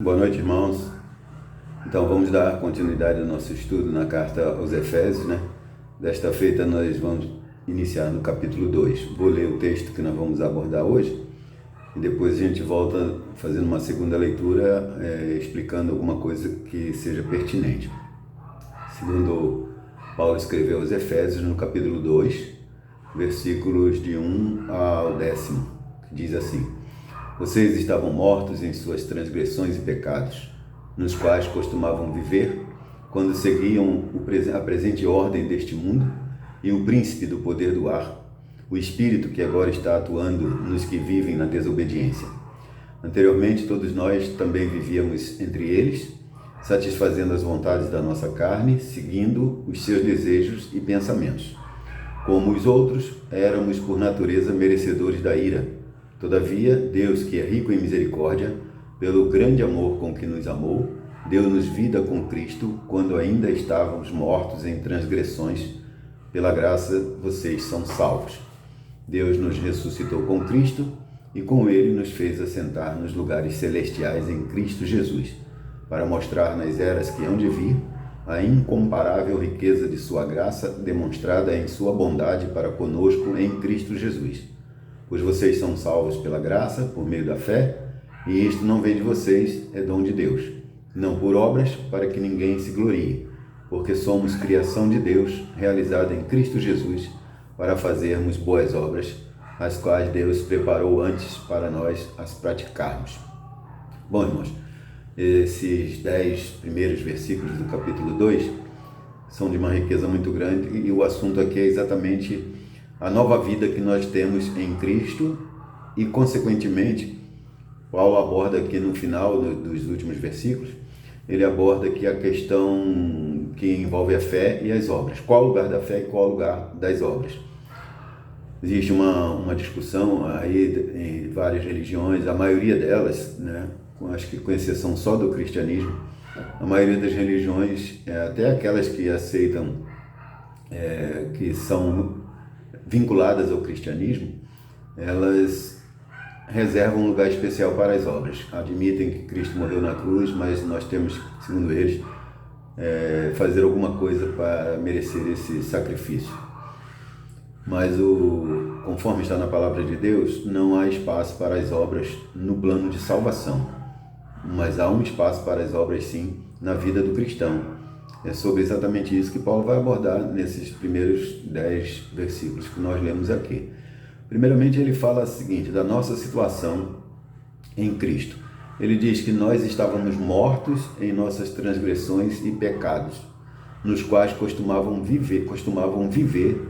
Boa noite, irmãos. Então vamos dar continuidade ao nosso estudo na carta aos Efésios, né? Desta feita nós vamos iniciar no capítulo 2. Vou ler o texto que nós vamos abordar hoje e depois a gente volta fazendo uma segunda leitura, explicando alguma coisa que seja pertinente. Segundo Paulo escreveu aos Efésios, no capítulo 2, versículos de 1 ao 10, que diz assim: Vocês estavam mortos em suas transgressões e pecados, nos quais costumavam viver, quando seguiam a presente ordem deste mundo e o príncipe do poder do ar, o espírito que agora está atuando nos que vivem na desobediência. Anteriormente, todos nós também vivíamos entre eles, satisfazendo as vontades da nossa carne, seguindo os seus desejos e pensamentos. Como os outros, éramos por natureza merecedores da ira. Todavia, Deus, que é rico em misericórdia, pelo grande amor com que nos amou, deu-nos vida com Cristo, quando ainda estávamos mortos em transgressões. Pela graça, vocês são salvos. Deus nos ressuscitou com Cristo e com Ele nos fez assentar nos lugares celestiais em Cristo Jesus, para mostrar nas eras que hão de vir a incomparável riqueza de sua graça, demonstrada em sua bondade para conosco em Cristo Jesus. Pois vocês são salvos pela graça, por meio da fé, e isto não vem de vocês, é dom de Deus, não por obras, para que ninguém se glorie, porque somos criação de Deus, realizada em Cristo Jesus, para fazermos boas obras, as quais Deus preparou antes para nós as praticarmos. Bom, irmãos, esses 10 primeiros versículos do capítulo 2 são de uma riqueza muito grande, e o assunto aqui é exatamente a nova vida que nós temos em Cristo e, consequentemente, Paulo aborda aqui no final dos últimos versículos, ele aborda aqui a questão que envolve a fé e as obras. Qual o lugar da fé e qual o lugar das obras? Existe uma discussão aí em várias religiões, a maioria delas, né, acho que com exceção só do cristianismo, a maioria das religiões, até aquelas que aceitam, que são vinculadas ao cristianismo, elas reservam um lugar especial para as obras. Admitem que Cristo morreu na cruz, mas nós temos, segundo eles, fazer alguma coisa para merecer esse sacrifício. Mas, conforme está na palavra de Deus, não há espaço para as obras no plano de salvação, mas há um espaço para as obras, sim, na vida do cristão. É sobre exatamente isso que Paulo vai abordar nesses primeiros 10 versículos que nós lemos aqui. Primeiramente, ele fala o seguinte, da nossa situação em Cristo. Ele diz que nós estávamos mortos em nossas transgressões e pecados, nos quais costumavam viver,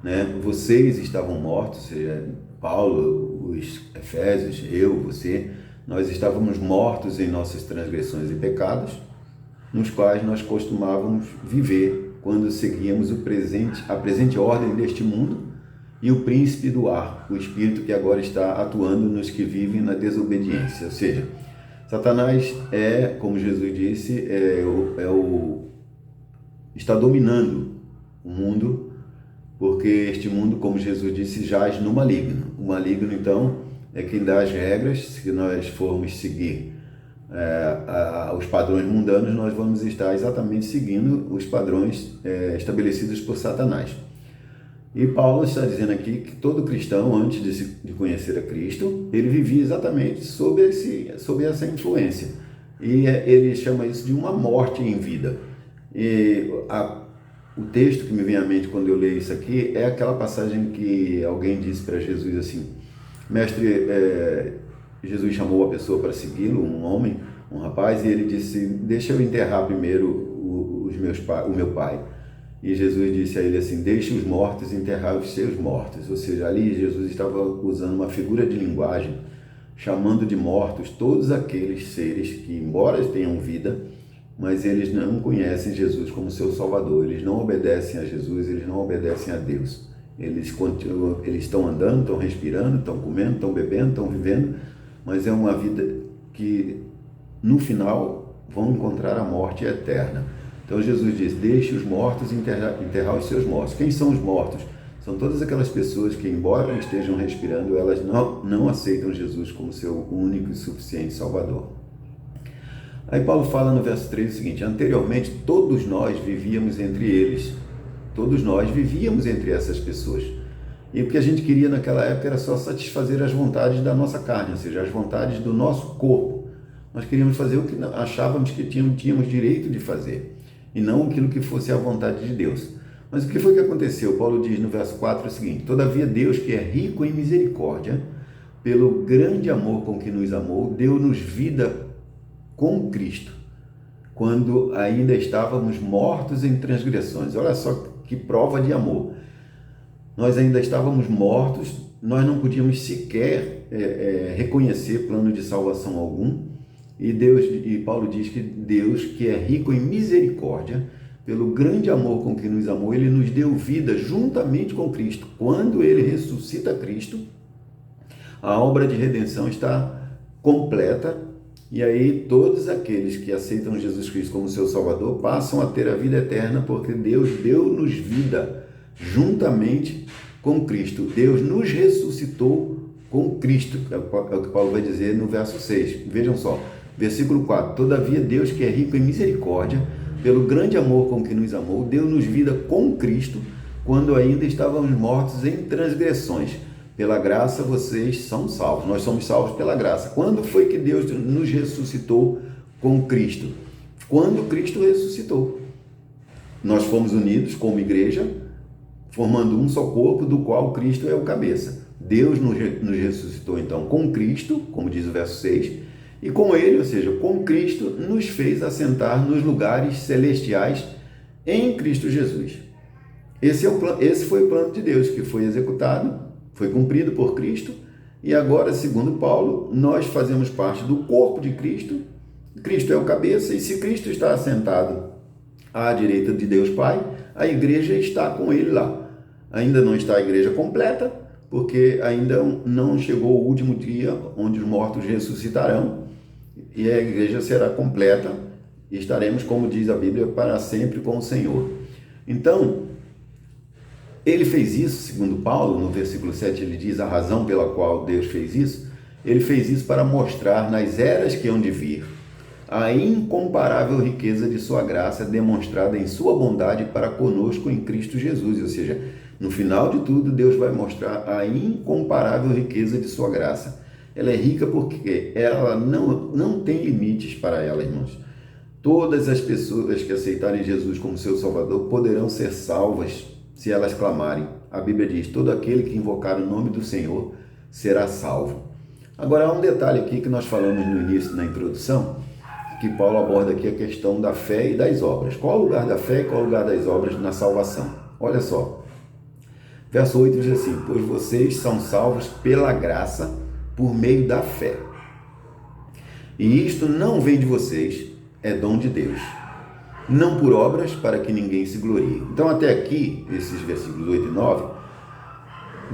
né? Vocês estavam mortos, ou seja, Paulo, os Efésios, eu, você, nós estávamos mortos em nossas transgressões e pecados, nos quais nós costumávamos viver quando seguíamos a presente ordem deste mundo e o príncipe do ar, o espírito que agora está atuando nos que vivem na desobediência. Ou seja, Satanás como Jesus disse, está dominando o mundo, porque este mundo, como Jesus disse, jaz no maligno. O maligno, então, é quem dá as regras. Se nós formos seguir os padrões mundanos, nós vamos estar exatamente seguindo os padrões estabelecidos por Satanás. E Paulo está dizendo aqui que todo cristão, antes de conhecer a Cristo, ele vivia exatamente sob essa influência. E ele chama isso de uma morte em vida. E o texto que me vem à mente quando eu leio isso aqui é aquela passagem que alguém disse para Jesus assim: Mestre, Jesus chamou a pessoa para segui-lo, um homem, um rapaz, e ele disse: deixa eu enterrar primeiro o meu pai. E Jesus disse a ele assim: deixe os mortos enterrar os seus mortos. Ou seja, ali Jesus estava usando uma figura de linguagem, chamando de mortos todos aqueles seres que, embora tenham vida, mas eles não conhecem Jesus como seu Salvador, eles não obedecem a Jesus, eles não obedecem a Deus. Eles estão andando, estão respirando, estão comendo, estão bebendo, estão vivendo, mas é uma vida que, no final, vão encontrar a morte eterna. Então Jesus diz: deixe os mortos enterrar os seus mortos. Quem são os mortos? São todas aquelas pessoas que, embora estejam respirando, elas não aceitam Jesus como seu único e suficiente Salvador. Aí Paulo fala no verso 3 o seguinte: anteriormente todos nós vivíamos entre eles, todos nós vivíamos entre essas pessoas. E o que a gente queria naquela época era só satisfazer as vontades da nossa carne, ou seja, as vontades do nosso corpo. Nós queríamos fazer o que achávamos que tínhamos direito de fazer, e não aquilo que fosse a vontade de Deus. Mas o que foi que aconteceu? Paulo diz no verso 4 o seguinte: todavia Deus, que é rico em misericórdia, pelo grande amor com que nos amou, deu-nos vida com Cristo, quando ainda estávamos mortos em transgressões. Olha só que prova de amor. Nós ainda estávamos mortos, nós não podíamos sequer reconhecer plano de salvação algum, e Paulo diz que Deus, que é rico em misericórdia, pelo grande amor com que nos amou, ele nos deu vida juntamente com Cristo. Quando ele ressuscita Cristo, a obra de redenção está completa, e aí todos aqueles que aceitam Jesus Cristo como seu Salvador passam a ter a vida eterna, porque Deus deu-nos vida juntamente com Cristo. Deus nos ressuscitou com Cristo, é o que Paulo vai dizer no verso 6. Vejam só, versículo 4: todavia Deus, que é rico em misericórdia, pelo grande amor com que nos amou, deu-nos vida com Cristo, quando ainda estávamos mortos em transgressões. Pela graça vocês são salvos. Nós somos salvos pela graça. Quando foi que Deus nos ressuscitou com Cristo? Quando Cristo ressuscitou. Nós fomos unidos como igreja, formando um só corpo, do qual Cristo é o cabeça. Deus nos ressuscitou então com Cristo, como diz o verso 6, e com ele, ou seja, com Cristo, nos fez assentar nos lugares celestiais em Cristo Jesus. Esse foi o plano de Deus, que foi executado, foi cumprido por Cristo, e agora, segundo Paulo, nós fazemos parte do corpo de Cristo. Cristo é o cabeça, e se Cristo está assentado à direita de Deus Pai, a igreja está com ele lá. Ainda não está a igreja completa, porque ainda não chegou o último dia onde os mortos ressuscitarão, e a igreja será completa, e estaremos, como diz a Bíblia, para sempre com o Senhor. Então, ele fez isso, segundo Paulo, no versículo 7, ele diz a razão pela qual Deus fez isso. Ele fez isso para mostrar nas eras que hão de vir a incomparável riqueza de sua graça demonstrada em sua bondade para conosco em Cristo Jesus. Ou seja, no final de tudo, Deus vai mostrar a incomparável riqueza de sua graça. Ela é rica porque ela não tem limites para ela, irmãos. Todas as pessoas que aceitarem Jesus como seu Salvador poderão ser salvas se elas clamarem. A Bíblia diz: todo aquele que invocar o nome do Senhor será salvo. Agora, há um detalhe aqui que nós falamos no início, na introdução, que Paulo aborda aqui, a questão da fé e das obras. Qual é o lugar da fé e qual é o lugar das obras na salvação? Olha só, verso 8 diz assim: pois vocês são salvos pela graça, por meio da fé. E isto não vem de vocês, é dom de Deus, não por obras, para que ninguém se glorie. Então, até aqui, esses versículos 8 e 9,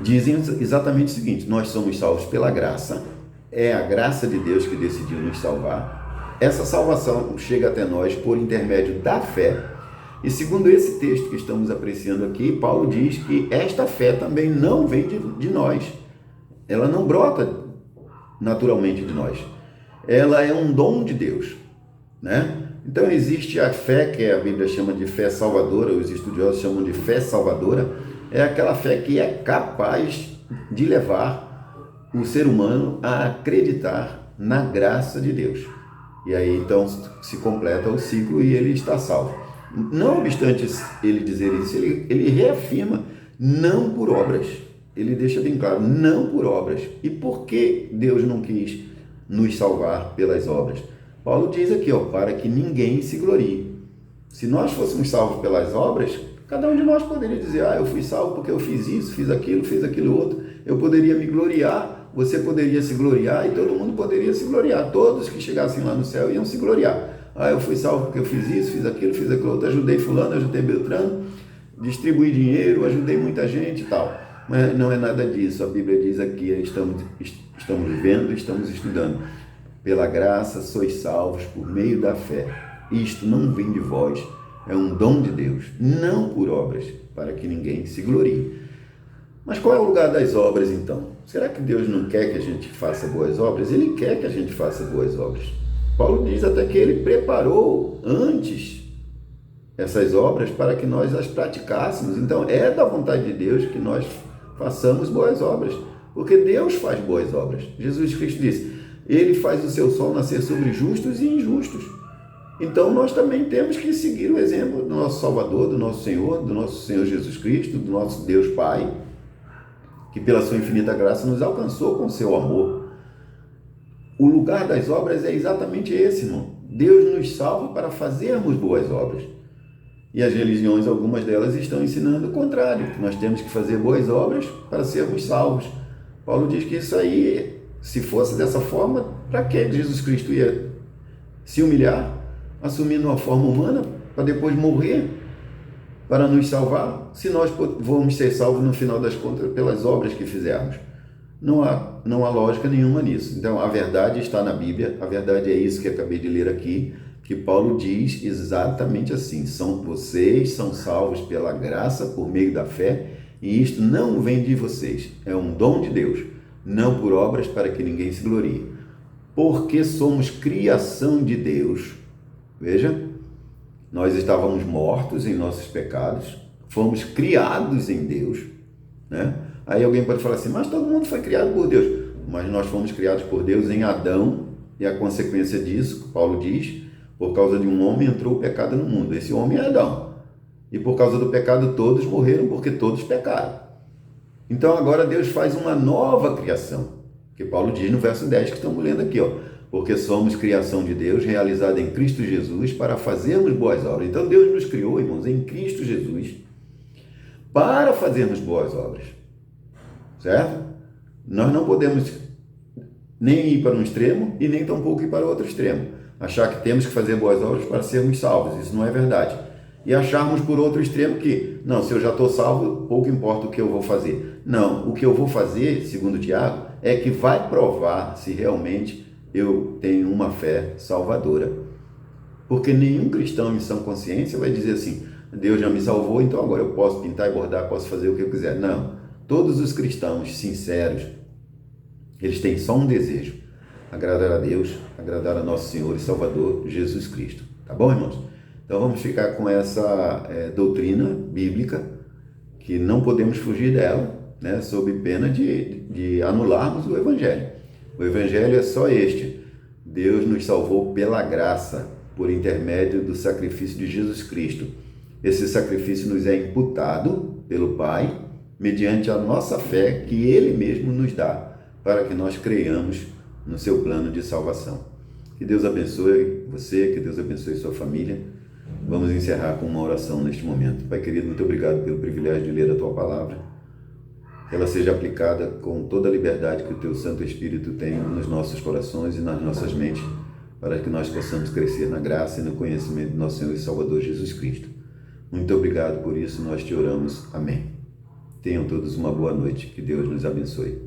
dizem exatamente o seguinte: nós somos salvos pela graça, é a graça de Deus que decidiu nos salvar. Essa salvação chega até nós por intermédio da fé. E segundo esse texto que estamos apreciando aqui, Paulo diz que esta fé também não vem de nós. Ela não brota naturalmente de nós. Ela é um dom de Deus, né? Então existe a fé que a Bíblia chama de fé salvadora, os estudiosos chamam de fé salvadora. É aquela fé que é capaz de levar o ser humano a acreditar na graça de Deus. E aí então se completa o ciclo e ele está salvo. Não obstante ele dizer isso, ele reafirma: não por obras. Ele deixa bem claro: não por obras. E por que Deus não quis nos salvar pelas obras? Paulo diz aqui, para que ninguém se glorie. Se nós fôssemos salvos pelas obras, cada um de nós poderia dizer: eu fui salvo porque eu fiz isso, fiz aquilo outro. Eu poderia me gloriar, você poderia se gloriar e todo mundo poderia se gloriar. Todos que chegassem lá no céu iam se gloriar. Eu fui salvo porque eu fiz isso, fiz aquilo outro, ajudei fulano, ajudei Beltrano, distribuí dinheiro, ajudei muita gente e tal. Mas não é nada disso. A Bíblia diz aqui, estamos vendo, estamos estudando: pela graça sois salvos por meio da fé. Isto não vem de vós, é um dom de Deus, não por obras, para que ninguém se glorie. Mas qual é o lugar das obras, então? Será que Deus não quer que a gente faça boas obras? Ele quer que a gente faça boas obras. Paulo diz até que ele preparou antes essas obras para que nós as praticássemos. Então, é da vontade de Deus que nós façamos boas obras, porque Deus faz boas obras. Jesus Cristo disse, ele faz o seu sol nascer sobre justos e injustos. Então, nós também temos que seguir o exemplo do nosso Salvador, do nosso Senhor Jesus Cristo, do nosso Deus Pai, que pela sua infinita graça nos alcançou com seu amor. O lugar das obras é exatamente esse, irmão. Deus nos salva para fazermos boas obras. E as religiões, algumas delas, estão ensinando o contrário, que nós temos que fazer boas obras para sermos salvos. Paulo diz que isso aí, se fosse dessa forma, para que Jesus Cristo ia se humilhar, assumindo uma forma humana, para depois morrer, para nos salvar, se nós vamos ser salvos no final das contas pelas obras que fizermos? Não há lógica nenhuma nisso. Então, a verdade está na Bíblia, a verdade é isso que acabei de ler aqui, que Paulo diz exatamente assim, vocês são salvos pela graça, por meio da fé, e isto não vem de vocês, é um dom de Deus, não por obras para que ninguém se glorie. Porque somos criação de Deus. Veja, nós estávamos mortos em nossos pecados, fomos criados em Deus, né? Aí alguém pode falar assim, mas todo mundo foi criado por Deus. Mas nós fomos criados por Deus em Adão, e a consequência disso, Paulo diz, por causa de um homem entrou o pecado no mundo. Esse homem é Adão. E por causa do pecado todos morreram, porque todos pecaram. Então agora Deus faz uma nova criação, que Paulo diz no verso 10 que estamos lendo aqui, ó. Porque somos criação de Deus, realizada em Cristo Jesus, para fazermos boas obras. Então Deus nos criou, irmãos, em Cristo Jesus, para fazermos boas obras. Certo? Nós não podemos nem ir para um extremo e nem tampouco ir para outro extremo. Achar que temos que fazer boas obras para sermos salvos. Isso não é verdade. E acharmos por outro extremo que, não, se eu já estou salvo, pouco importa o que eu vou fazer. Não, o que eu vou fazer, segundo Tiago, é que vai provar se realmente eu tenho uma fé salvadora. Porque nenhum cristão em sã consciência vai dizer assim, Deus já me salvou, então agora eu posso pintar e bordar, posso fazer o que eu quiser. Não. Todos os cristãos sinceros, eles têm só um desejo, agradar a Deus, agradar a nosso Senhor e Salvador Jesus Cristo. Tá bom, irmãos? Então vamos ficar com essa doutrina bíblica, que não podemos fugir dela, né, sob pena de anularmos o Evangelho. O Evangelho é só este. Deus nos salvou pela graça, por intermédio do sacrifício de Jesus Cristo. Esse sacrifício nos é imputado pelo Pai, mediante a nossa fé que Ele mesmo nos dá, para que nós creiamos no seu plano de salvação. Que Deus abençoe você, que Deus abençoe sua família. Vamos encerrar com uma oração neste momento. Pai querido, muito obrigado pelo privilégio de ler a Tua Palavra. Que ela seja aplicada com toda a liberdade que o Teu Santo Espírito tem nos nossos corações e nas nossas mentes, para que nós possamos crescer na graça e no conhecimento do nosso Senhor e Salvador Jesus Cristo. Muito obrigado por isso, nós te oramos. Amém. Tenham todos uma boa noite. Que Deus nos abençoe.